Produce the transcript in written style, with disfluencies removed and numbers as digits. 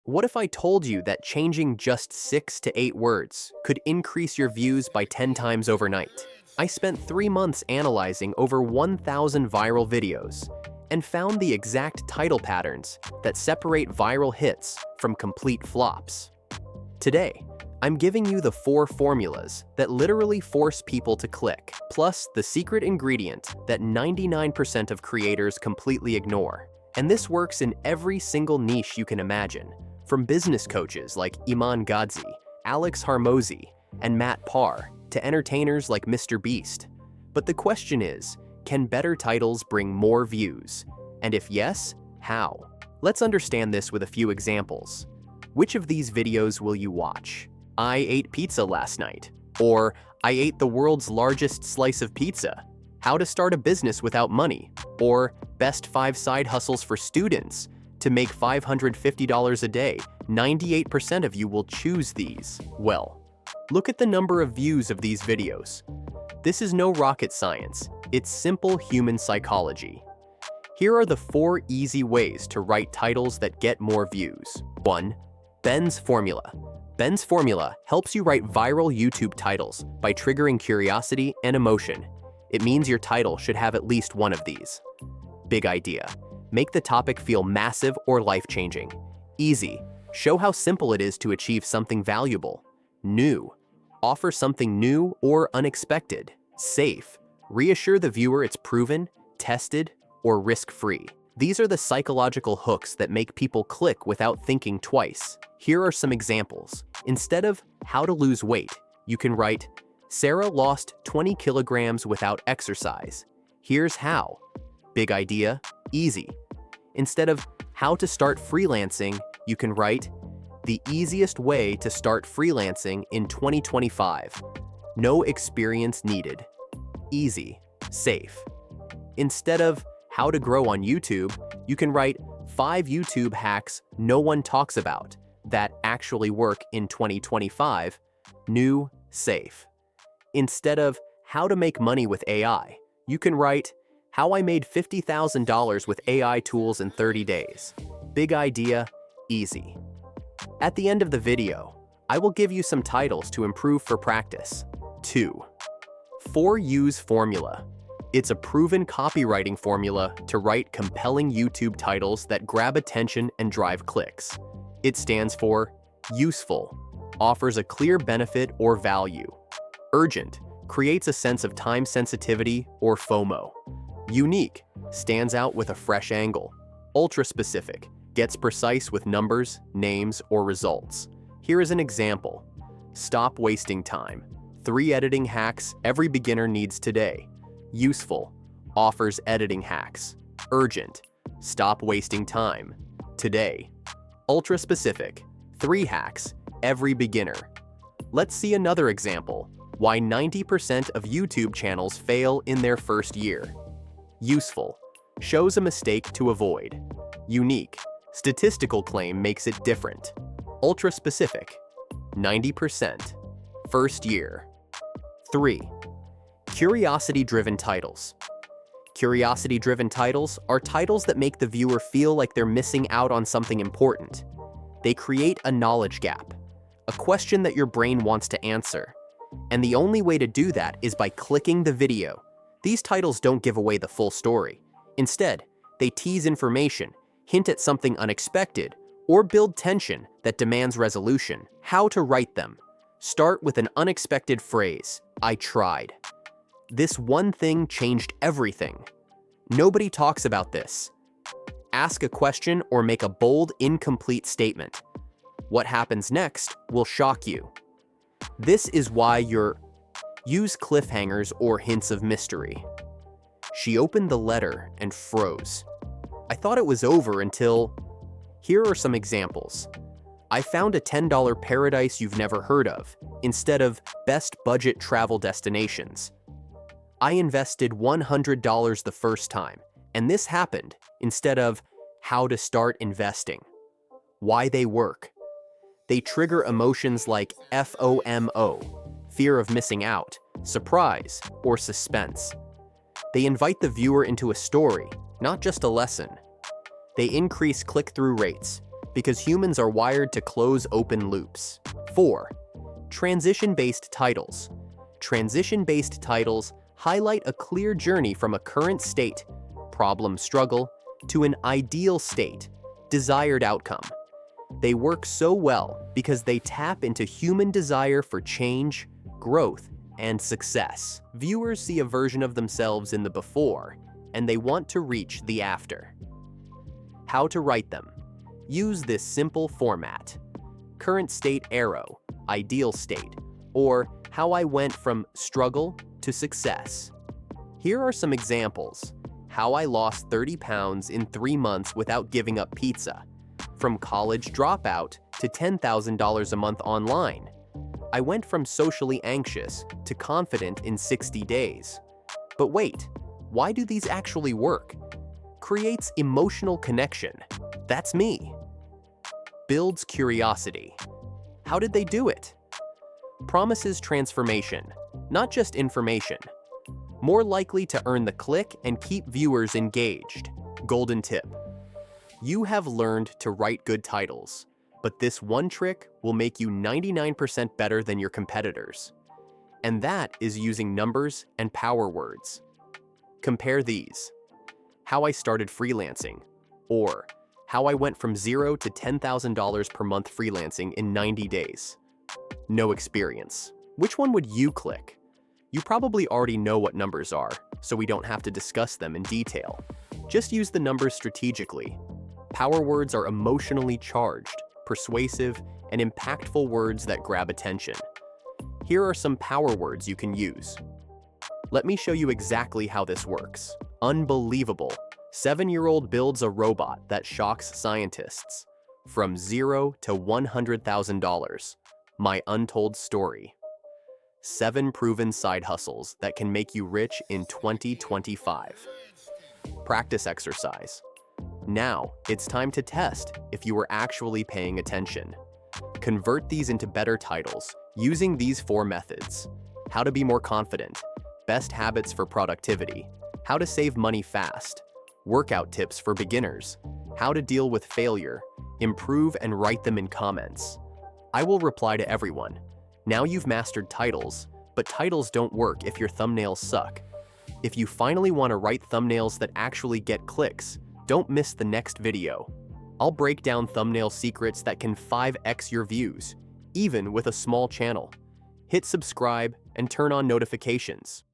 What if I told you that changing just 6 to 8 words could increase your views by 10 times overnight? I spent 3 months analyzing over 1,000 viral videos and found the exact title patterns that separate viral hits from complete flops. Today, I'm giving you the 4 formulas that literally force people to click, plus the secret ingredient that 99% of creators completely ignore. And this works in every single niche you can imagine, from business coaches like Iman Gadzhi, Alex Harmozy, and Matt Parr, to entertainers like Mr. Beast. But the question is, can better titles bring more views? And if yes, how? Let's understand this with a few examples. Which of these videos will you watch? I ate pizza last night. Or I ate the world's largest slice of pizza. How to start a business without money. Or best 5 side hustles for students to make $550 a day. 98% of you will choose these. Well, look at the number of views of these videos. This is no rocket science. It's simple human psychology. Here are the 4 easy ways to write titles that get more views. 1. Ben's Formula. Ben's Formula helps you write viral YouTube titles by triggering curiosity and emotion. It means your title should have at least one of these. Big idea. Make the topic feel massive or life-changing. Easy. Show how simple it is to achieve something valuable. New. Offer something new or unexpected. Safe. Reassure the viewer it's proven, tested, or risk-free. These are the psychological hooks that make people click without thinking twice. Here are some examples. Instead of how to lose weight, you can write, Sarah lost 20 kilograms without exercise. Here's how. Big idea, easy. Instead of how to start freelancing, you can write, the easiest way to start freelancing in 2025. No experience needed. Easy, safe. Instead of how to grow on YouTube, you can write 5 YouTube hacks no one talks about that actually work in 2025. New, safe. Instead of how to make money with AI, you can write how I made $50,000 with AI tools in 30 days. Big idea, easy. At the end of the video, I will give you some titles to improve for practice. 2. 4 Use Formula. It's a proven copywriting formula to write compelling YouTube titles that grab attention and drive clicks. It stands for useful, offers a clear benefit or value. Urgent, creates a sense of time sensitivity or FOMO. Unique, stands out with a fresh angle. Ultra-specific, gets precise with numbers, names, or results. Here is an example. Stop wasting time. 3 editing hacks every beginner needs today. Useful, offers editing hacks. Urgent, stop wasting time. Today. Ultra-specific, 3 hacks every beginner. Let's see another example. Why 90% of YouTube channels fail in their first year. Useful, shows a mistake to avoid. Unique, statistical claim makes it different. Ultra-specific, 90%. First year. 3. Curiosity-driven titles. Curiosity-driven titles are titles that make the viewer feel like they're missing out on something important. They create a knowledge gap, a question that your brain wants to answer. And the only way to do that is by clicking the video. These titles don't give away the full story. Instead, they tease information, hint at something unexpected, or build tension that demands resolution. How to write them. Start with an unexpected phrase, I tried. This one thing changed everything. Nobody talks about this. Ask a question or make a bold, incomplete statement. What happens next will shock you. This is why use cliffhangers or hints of mystery. She opened the letter and froze. I thought it was over until... Here are some examples. I found a $10 paradise you've never heard of, instead of best budget travel destinations. I invested $100 the first time, and this happened, instead of how to start investing. Why they work. They trigger emotions like FOMO, fear of missing out, surprise, or suspense. They invite the viewer into a story, not just a lesson. They increase click-through rates, because humans are wired to close open loops. 4. Transition-based titles. Transition-based titles highlight a clear journey from a current state, problem, struggle, to an ideal state, desired outcome. They work so well because they tap into human desire for change, growth, and success. Viewers see a version of themselves in the before, and they want to reach the after. How to write them. Use this simple format: current state arrow, ideal state, or how I went from struggle to success. Here are some examples. How I lost 30 pounds in 3 months without giving up pizza. From college dropout to $10,000 a month online. I went from socially anxious to confident in 60 days. But wait, why do these actually work? Creates emotional connection. That's me. Builds curiosity. How did they do it? Promises transformation, not just information. More likely to earn the click and keep viewers engaged. Golden tip. You have learned to write good titles, but this one trick will make you 99% better than your competitors. And that is using numbers and power words. Compare these. How I started freelancing, or how I went from $0 to $10,000 per month freelancing in 90 days. No experience. Which one would you click? You probably already know what numbers are, so we don't have to discuss them in detail. Just use the numbers strategically. Power words are emotionally charged, persuasive, and impactful words that grab attention. Here are some power words you can use. Let me show you exactly how this works. Unbelievable. 7-year-old builds a robot that shocks scientists. From $0 to $100,000. My untold story. 7 proven side hustles that can make you rich in 2025. Practice exercise. Now, it's time to test if you were actually paying attention. Convert these into better titles using these 4 methods. How to be more confident. Best habits for productivity. How to save money fast. Workout tips for beginners. How to deal with failure. Improve and write them in comments. I will reply to everyone. Now you've mastered titles, but titles don't work if your thumbnails suck. If you finally want to write thumbnails that actually get clicks, don't miss the next video. I'll break down thumbnail secrets that can 5x your views, even with a small channel. Hit subscribe and turn on notifications.